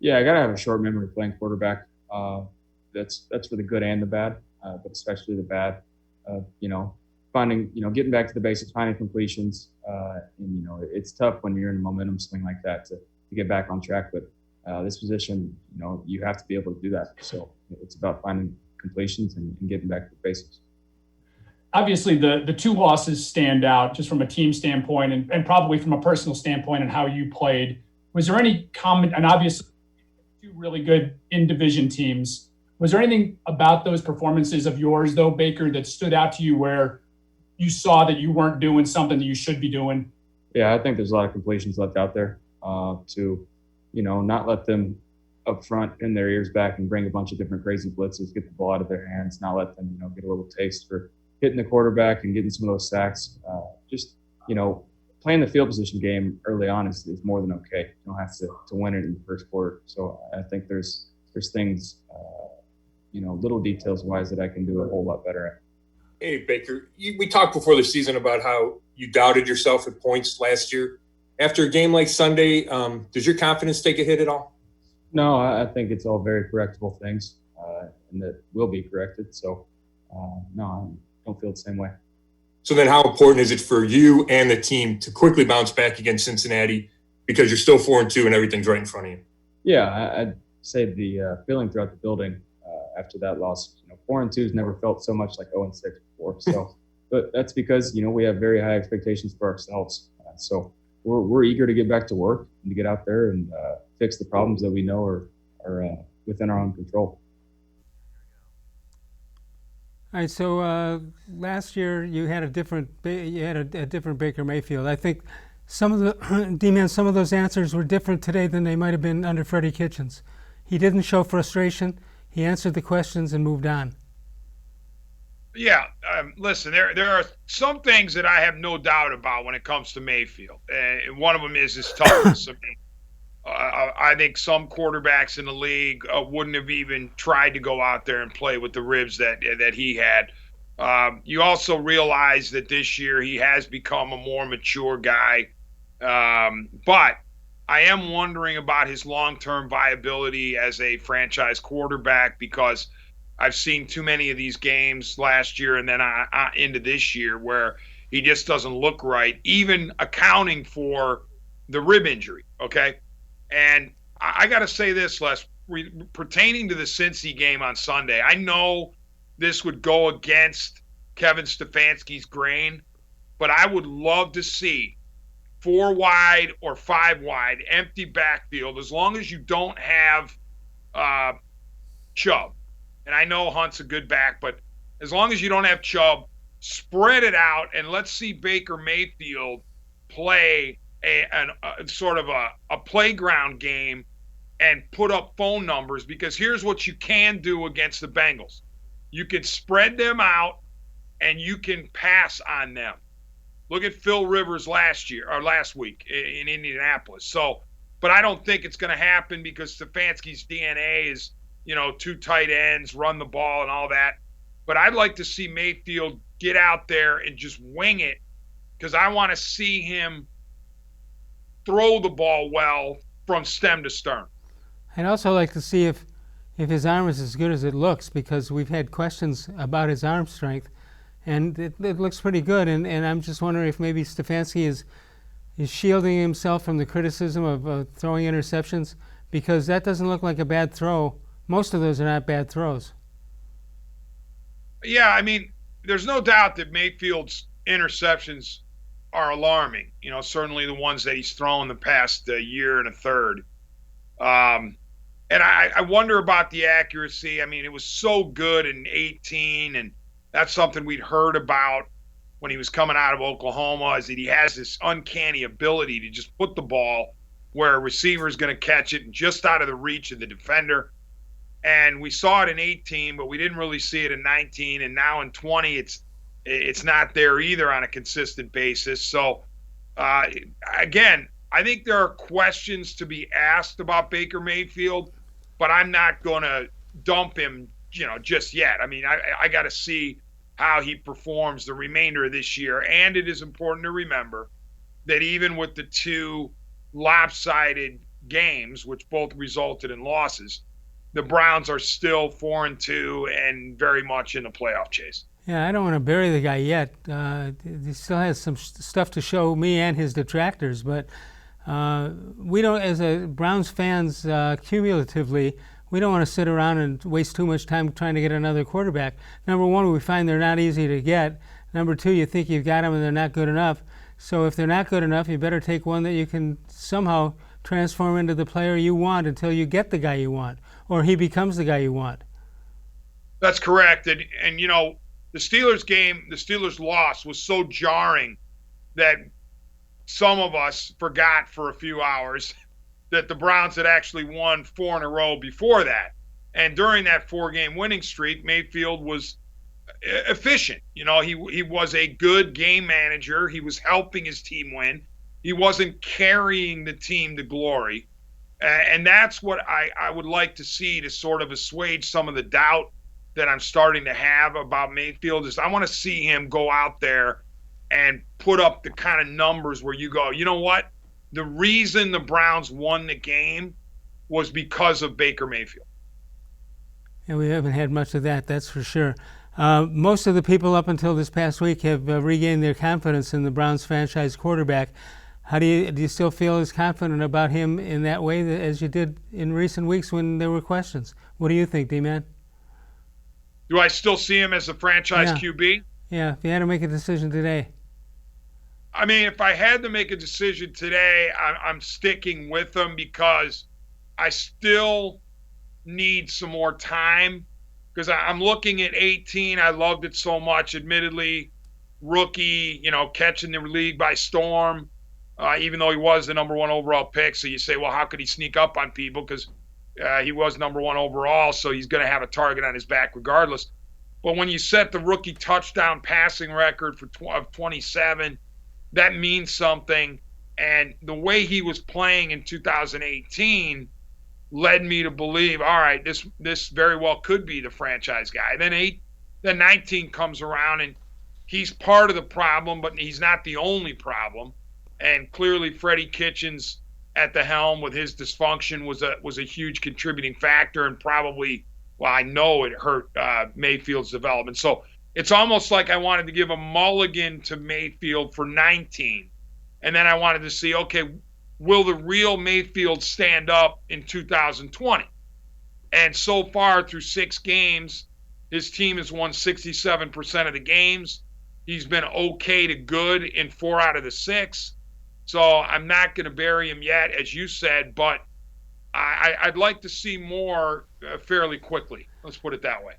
Yeah, I gotta have a short memory playing quarterback. That's for the good and the bad, but especially the bad. You know, finding getting back to the basics, finding completions, and it's tough when you're in a momentum swing like that to get back on track. But this position, you have to be able to do that. So it's about finding completions and getting back to the basics. Obviously, the two losses stand out just from a team standpoint and probably from a personal standpoint and how you played. Was there any comment? And obviously, two really good in division teams. Was there anything about those performances of yours, though, Baker, that stood out to you where you saw that you weren't doing something that you should be doing? Yeah, I think there's a lot of completions left out there to, not let them up front pin their ears back and bring a bunch of different crazy blitzes, get the ball out of their hands, not let them, get a little taste for hitting the quarterback and getting some of those sacks. Just, playing the field position game early on is more than okay. You don't have to win it in the first quarter. So I think there's things, little details wise that I can do a whole lot better at. Hey, Baker, we talked before the season about how you doubted yourself at points last year. After a game like Sunday, does your confidence take a hit at all? No, I think it's all very correctable things, and that will be corrected. So, no, I don't feel the same way. So then how important is it for you and the team to quickly bounce back against Cincinnati because you're still 4-2 and everything's right in front of you? Yeah, I'd say the feeling throughout the building after that loss, 4-2's never felt so much like 0-6 before. So, but that's because, we have very high expectations for ourselves. So we're eager to get back to work and to get out there and fix the problems that we know are within our own control. All right. So last year you had a different Baker Mayfield. I think some of the D-man, some of those answers were different today than they might have been under Freddie Kitchens. He didn't show frustration. He answered the questions and moved on. Yeah, listen, there are some things that I have no doubt about when it comes to Mayfield. And one of them is his toughness. I think some quarterbacks in the league wouldn't have even tried to go out there and play with the ribs that he had. You also realize that this year he has become a more mature guy. But I am wondering about his long-term viability as a franchise quarterback because I've seen too many of these games last year and then into this year where he just doesn't look right, even accounting for the rib injury, okay? And I got to say this, Les, pertaining to the Cincy game on Sunday, I know this would go against Kevin Stefanski's grain, but I would love to see 4 wide or 5 wide, empty backfield, as long as you don't have Chubb. And I know Hunt's a good back, but as long as you don't have Chubb, spread it out and let's see Baker Mayfield play a sort of a playground game and put up phone numbers, because here's what you can do against the Bengals. You can spread them out and you can pass on them. Look at Phil Rivers last week in Indianapolis. So, but I don't think it's going to happen because Stefanski's DNA is, 2 tight ends, run the ball and all that. But I'd like to see Mayfield get out there and just wing it, because I want to see him throw the ball well from stem to stern. I'd also like to see if his arm is as good as it looks, because we've had questions about his arm strength, and it looks pretty good. And I'm just wondering if maybe Stefanski is shielding himself from the criticism of throwing interceptions, because that doesn't look like a bad throw. Most of those are not bad throws. Yeah, I mean, there's no doubt that Mayfield's interceptions are alarming. Certainly the ones that he's thrown the past year and a third. And I wonder about the accuracy. I mean, it was so good in 2018, and that's something we'd heard about when he was coming out of Oklahoma, is that he has this uncanny ability to just put the ball where a receiver is going to catch it and just out of the reach of the defender. And we saw it in 2018, but we didn't really see it in 2019. And now in 2020, it's not there either on a consistent basis. So, again, I think there are questions to be asked about Baker Mayfield, but I'm not going to dump him, just yet. I mean, I got to see how he performs the remainder of this year. And it is important to remember that even with the 2 lopsided games, which both resulted in losses, the Browns are still 4-2 and very much in the playoff chase. Yeah, I don't want to bury the guy yet. He still has some stuff to show me and his detractors, but we don't, as a Browns fans, cumulatively, we don't want to sit around and waste too much time trying to get another quarterback. Number one, we find they're not easy to get. Number two, you think you've got them and they're not good enough. So if they're not good enough, you better take one that you can somehow transform into the player you want until you get the guy you want, or he becomes the guy you want. That's correct. And you know, the Steelers loss was so jarring that some of us forgot for a few hours that the Browns had actually won 4 in a row before that. And during that 4-game winning streak, Mayfield was efficient. You know, he was a good game manager. He was helping his team win. He wasn't carrying the team to glory. And that's what I would like to see to sort of assuage some of the doubt that I'm starting to have about Mayfield. Is I want to see him go out there and put up the kind of numbers where you go, you know what? The reason the Browns won the game was because of Baker Mayfield. And we haven't had much of that, that's for sure. Most of the people up until this past week have regained their confidence in the Browns franchise quarterback. How do you still feel as confident about him in that way as you did in recent weeks when there were questions? What do you think, D-Man? Do I still see him as a franchise QB? Yeah, if you had to make a decision today. I mean, if I had to make a decision today, I'm sticking with him because I still need some more time. Because I'm looking at 18. I loved it so much. Admittedly, rookie, you know, catching the league by storm, even though he was the number 1 overall pick. So you say, well, how could he sneak up on people? Because he was number 1 overall, so he's going to have a target on his back regardless. But when you set the rookie touchdown passing record of 27, that means something. And the way he was playing in 2018 led me to believe, all right, this very well could be the franchise guy. Then 19 comes around, and he's part of the problem, but he's not the only problem. And clearly, Freddie Kitchens at the helm with his dysfunction was a huge contributing factor, and probably, well, I know it hurt Mayfield's development. So it's almost like I wanted to give a mulligan to Mayfield for 19, and then I wanted to see, okay, will the real Mayfield stand up in 2020? And so far through 6 games, his team has won 67% of the games. He's been okay to good in 4 out of the 6. So I'm not going to bury him yet, as you said, but I'd like to see more fairly quickly. Let's put it that way.